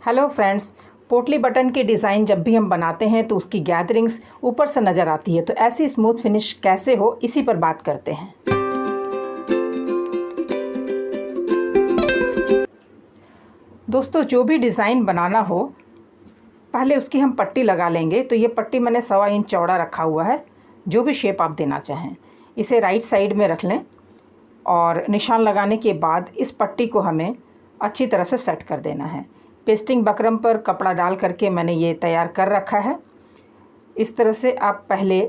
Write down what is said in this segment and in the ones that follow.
Hello friends, पोटली button की design जब भी हम बनाते हैं तो उसकी गैदरिंग्स ऊपर से नज़र आती है। तो ऐसी स्मूथ फिनिश कैसे हो, इसी पर बात करते हैं। दोस्तों, जो भी डिज़ाइन बनाना हो पहले उसकी हम पट्टी लगा लेंगे। तो ये पट्टी मैंने 1.25 इंच चौड़ा रखा हुआ है। जो भी शेप आप देना चाहें इसे राइट साइड में रख लें और निशान लगाने के बाद इस पट्टी को हमें अच्छी तरह से सेट कर देना है। पेस्टिंग बकरम पर कपड़ा डाल करके मैंने ये तैयार कर रखा है। इस तरह से आप पहले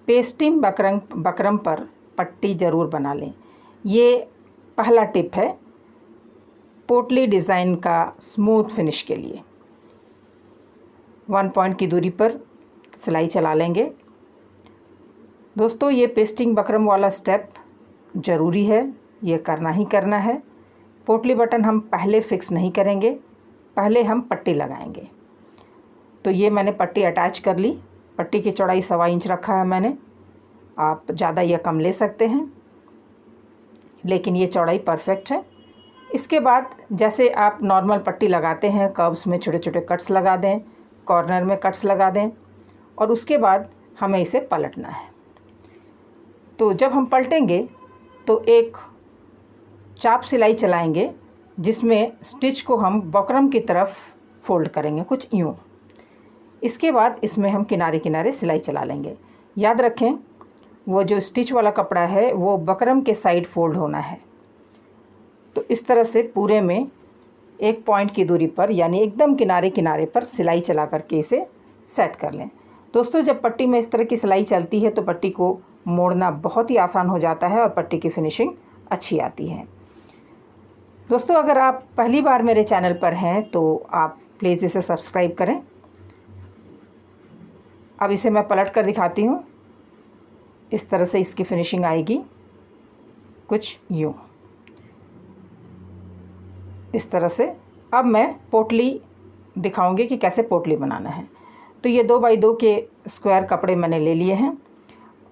पेस्टिंग बकरम पर पट्टी ज़रूर बना लें। ये पहला टिप है पोटली डिज़ाइन का स्मूथ फिनिश के लिए। 1 पॉइंट की दूरी पर सिलाई चला लेंगे। दोस्तों, ये पेस्टिंग बकरम वाला स्टेप ज़रूरी है, ये करना ही करना है। पोटली बटन हम पहले फिक्स नहीं करेंगे, पहले हम पट्टी लगाएंगे। तो ये मैंने पट्टी अटैच कर ली। पट्टी की चौड़ाई 1.25 इंच रखा है मैंने। आप ज़्यादा या कम ले सकते हैं, लेकिन ये चौड़ाई परफेक्ट है। इसके बाद जैसे आप नॉर्मल पट्टी लगाते हैं, कर्व्स में छोटे छोटे कट्स लगा दें, कॉर्नर में कट्स लगा दें और उसके बाद हमें इसे पलटना है। तो जब हम पलटेंगे तो एक चाप सिलाई चलाएंगे जिसमें स्टिच को हम बकरम की तरफ फोल्ड करेंगे, कुछ यूँ। इसके बाद इसमें हम किनारे किनारे सिलाई चला लेंगे। याद रखें, वो जो स्टिच वाला कपड़ा है वो बकरम के साइड फोल्ड होना है। तो इस तरह से पूरे में 1 पॉइंट की दूरी पर, यानी एकदम किनारे किनारे पर सिलाई चला करके इसे सेट कर लें। दोस्तों, जब पट्टी में इस तरह की सिलाई चलती है तो पट्टी को मोड़ना बहुत ही आसान हो जाता है और पट्टी की फिनिशिंग अच्छी आती है। दोस्तों, अगर आप पहली बार मेरे चैनल पर हैं तो आप प्लीज़ इसे सब्सक्राइब करें। अब इसे मैं पलट कर दिखाती हूँ। इस तरह से इसकी फिनिशिंग आएगी, कुछ यूँ। इस तरह से अब मैं पोटली दिखाऊंगी कि कैसे पोटली बनाना है। तो ये 2 बाई 2 के स्क्वायर कपड़े मैंने ले लिए हैं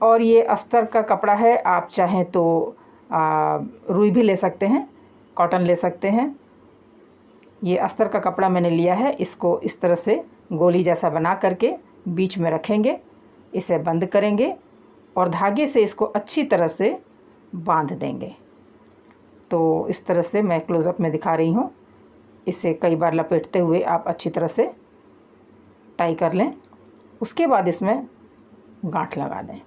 और ये अस्तर का कपड़ा है। आप चाहें तो रुई भी ले सकते हैं, कॉटन ले सकते हैं। ये अस्तर का कपड़ा मैंने लिया है। इसको इस तरह से गोली जैसा बना करके बीच में रखेंगे, इसे बंद करेंगे और धागे से इसको अच्छी तरह से बांध देंगे। तो इस तरह से मैं क्लोज़अप में दिखा रही हूँ। इसे कई बार लपेटते हुए आप अच्छी तरह से टाई कर लें। उसके बाद इसमें गांठ लगा दें।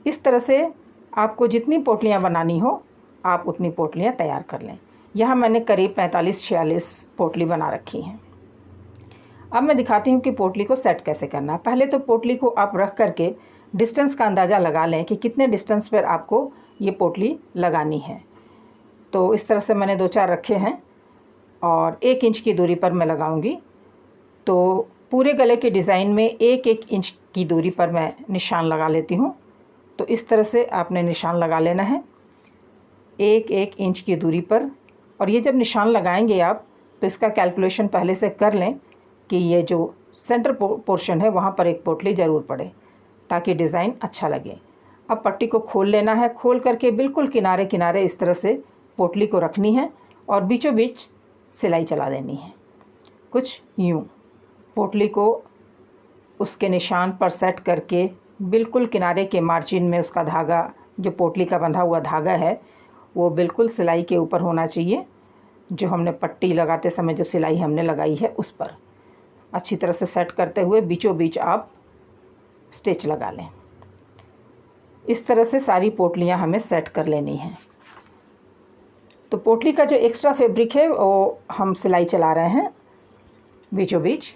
इस तरह से आपको जितनी पोटलियाँ बनानी हो आप उतनी पोटलियाँ तैयार कर लें। यहाँ मैंने करीब 45-46 पोटली बना रखी हैं। अब मैं दिखाती हूँ कि पोटली को सेट कैसे करना है। पहले तो पोटली को आप रख करके डिस्टेंस का अंदाज़ा लगा लें कि कितने डिस्टेंस पर आपको ये पोटली लगानी है। तो इस तरह से मैंने 2-4 रखे हैं और 1 इंच की दूरी पर मैं लगाऊंगी। तो पूरे गले के डिज़ाइन में 1-1 इंच की दूरी पर मैं निशान लगा लेती हूँ। तो इस तरह से आपने निशान लगा लेना है 1-1 इंच की दूरी पर। और ये जब निशान लगाएंगे आप तो इसका कैलकुलेशन पहले से कर लें कि ये जो सेंटर पोर्शन है वहाँ पर एक पोटली ज़रूर पड़े, ताकि डिज़ाइन अच्छा लगे। अब पट्टी को खोल लेना है। खोल करके बिल्कुल किनारे किनारे इस तरह से पोटली को रखनी है और बीचों बीच सिलाई चला देनी है, कुछ यूँ। पोटली को उसके निशान पर सेट करके बिल्कुल किनारे के मार्जिन में उसका धागा, जो पोटली का बंधा हुआ धागा है, वो बिल्कुल सिलाई के ऊपर होना चाहिए। जो हमने पट्टी लगाते समय जो सिलाई हमने लगाई है उस पर अच्छी तरह से सेट करते हुए बीचों बीच आप स्टिच लगा लें। इस तरह से सारी पोटलियाँ हमें सेट कर लेनी हैं। तो पोटली का जो एक्स्ट्रा फैब्रिक है वो हम सिलाई चला रहे हैं बीचों बीच।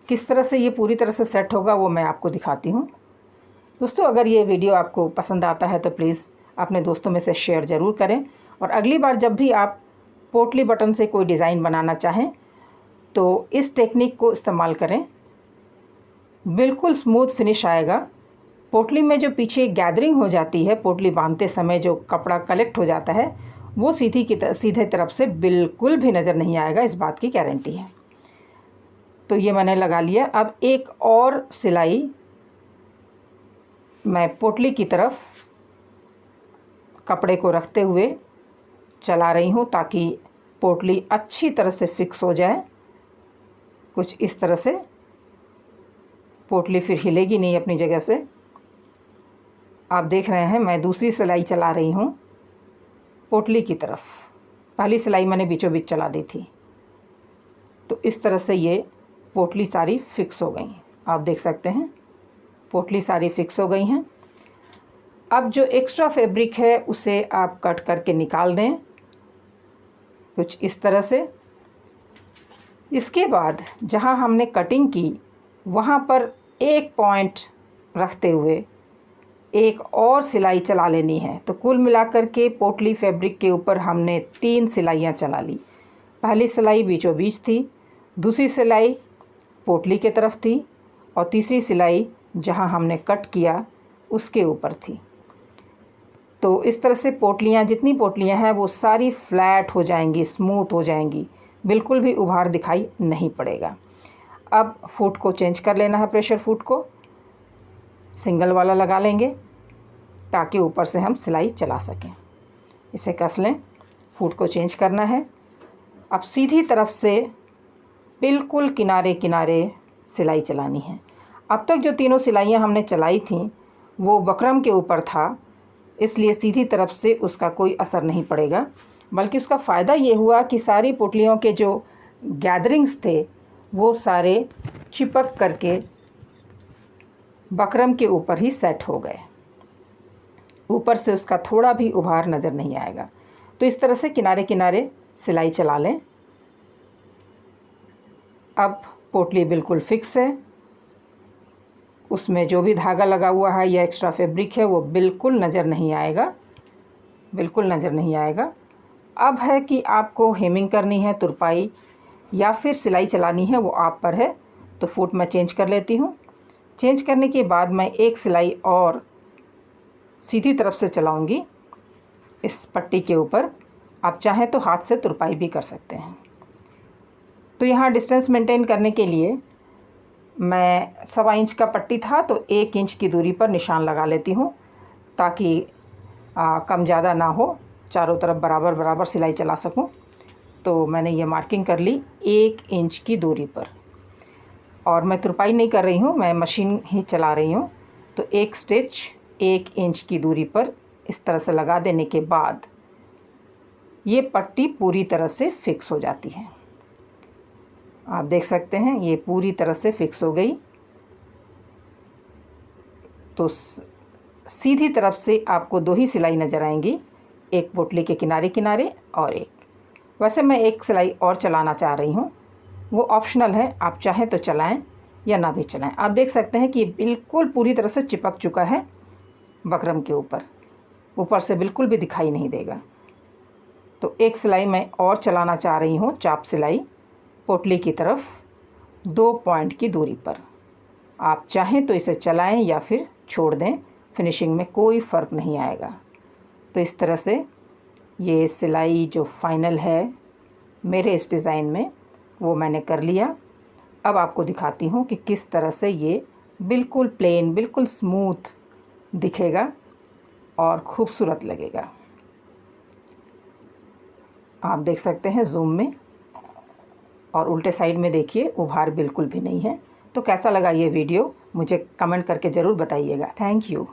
किस तरह से ये पूरी तरह से सेट होगा वो मैं आपको दिखाती हूँ। दोस्तों, अगर ये वीडियो आपको पसंद आता है तो प्लीज़ अपने दोस्तों में से शेयर ज़रूर करें। और अगली बार जब भी आप पोटली बटन से कोई डिज़ाइन बनाना चाहें तो इस टेक्निक को इस्तेमाल करें, बिल्कुल स्मूथ फिनिश आएगा। पोटली में जो पीछे गैदरिंग हो जाती है, पोटली बांधते समय जो कपड़ा कलेक्ट हो जाता है, वो सीधे तरफ से बिल्कुल भी नज़र नहीं आएगा, इस बात की गारंटी है। तो ये मैंने लगा लिया। अब एक और सिलाई मैं पोटली की तरफ कपड़े को रखते हुए चला रही हूँ ताकि पोटली अच्छी तरह से फिक्स हो जाए, कुछ इस तरह से, पोटली फिर हिलेगी नहीं अपनी जगह से। आप देख रहे हैं मैं दूसरी सिलाई चला रही हूँ पोटली की तरफ। पहली सिलाई मैंने बीचों बीच चला दी थी। तो इस तरह से ये पोटली सारी फिक्स हो गई। आप देख सकते हैं पोटली सारी फिक्स हो गई हैं। अब जो एक्स्ट्रा फैब्रिक है उसे आप कट करके निकाल दें, कुछ इस तरह से। इसके बाद जहाँ हमने कटिंग की वहाँ पर एक पॉइंट रखते हुए एक और सिलाई चला लेनी है। तो कुल मिलाकर के पोटली फैब्रिक के ऊपर हमने 3 सिलाइयाँ चला ली। पहली सिलाई बीचों बीच थी, दूसरी सिलाई पोटली के तरफ थी और तीसरी सिलाई जहाँ हमने कट किया उसके ऊपर थी। तो इस तरह से पोटलियाँ, जितनी पोटलियाँ हैं वो सारी फ्लैट हो जाएंगी, स्मूथ हो जाएंगी, बिल्कुल भी उभार दिखाई नहीं पड़ेगा। अब फुट को चेंज कर लेना है, प्रेशर फुट को सिंगल वाला लगा लेंगे ताकि ऊपर से हम सिलाई चला सकें। इसे कस लें, फुट को चेंज करना है। अब सीधी तरफ से बिल्कुल किनारे किनारे सिलाई चलानी है। अब तक जो तीनों सिलाइयाँ हमने चलाई थीं वो बकरम के ऊपर था, इसलिए सीधी तरफ से उसका कोई असर नहीं पड़ेगा, बल्कि उसका फ़ायदा ये हुआ कि सारी पोटलियों के जो गैदरिंग्स थे वो सारे चिपक करके बकरम के ऊपर ही सेट हो गए। ऊपर से उसका थोड़ा भी उभार नज़र नहीं आएगा। तो इस तरह से किनारे किनारे सिलाई चला लें। अब पोटली बिल्कुल फिक्स है, उसमें जो भी धागा लगा हुआ है या एक्स्ट्रा फैब्रिक है वो बिल्कुल नज़र नहीं आएगा, बिल्कुल नज़र नहीं आएगा। अब है कि आपको हेमिंग करनी है, तुरपाई या फिर सिलाई चलानी है, वो आप पर है। तो फुट मैं चेंज कर लेती हूँ। चेंज करने के बाद मैं एक सिलाई और सीधी तरफ से चलाऊँगी इस पट्टी के ऊपर। आप चाहें तो हाथ से तुरपाई भी कर सकते हैं। तो यहाँ डिस्टेंस मेंटेन करने के लिए मैं 1.25 इंच का पट्टी था तो 1 इंच की दूरी पर निशान लगा लेती हूँ ताकि कम ज़्यादा ना हो, चारों तरफ बराबर बराबर सिलाई चला सकूँ। तो मैंने ये मार्किंग कर ली 1 इंच की दूरी पर, और मैं तुरपाई नहीं कर रही हूँ, मैं मशीन ही चला रही हूँ। तो एक स्टिच 1 इंच की दूरी पर इस तरह से लगा देने के बाद ये पट्टी पूरी तरह से फिक्स हो जाती है। आप देख सकते हैं ये पूरी तरह से फिक्स हो गई। तो सीधी तरफ से आपको 2 ही सिलाई नज़र आएंगी, एक पोटली के किनारे किनारे और एक। वैसे मैं एक सिलाई और चलाना चाह रही हूँ, वो ऑप्शनल है, आप चाहें तो चलाएं या ना भी चलाएं। आप देख सकते हैं कि ये बिल्कुल पूरी तरह से चिपक चुका है बकरम के ऊपर, ऊपर से बिल्कुल भी दिखाई नहीं देगा। तो एक सिलाई मैं और चलाना चाह रही हूँ, चाप सिलाई पोटली की तरफ 2 पॉइंट की दूरी पर। आप चाहें तो इसे चलाएं या फिर छोड़ दें, फिनिशिंग में कोई फ़र्क नहीं आएगा। तो इस तरह से ये सिलाई जो फाइनल है मेरे इस डिज़ाइन में वो मैंने कर लिया। अब आपको दिखाती हूँ कि किस तरह से ये बिल्कुल प्लेन, बिल्कुल स्मूथ दिखेगा और खूबसूरत लगेगा। आप देख सकते हैं जूम में, और उल्टे साइड में देखिए उभार बिल्कुल भी नहीं है। तो कैसा लगा ये वीडियो मुझे कमेंट करके ज़रूर बताइएगा। Thank you.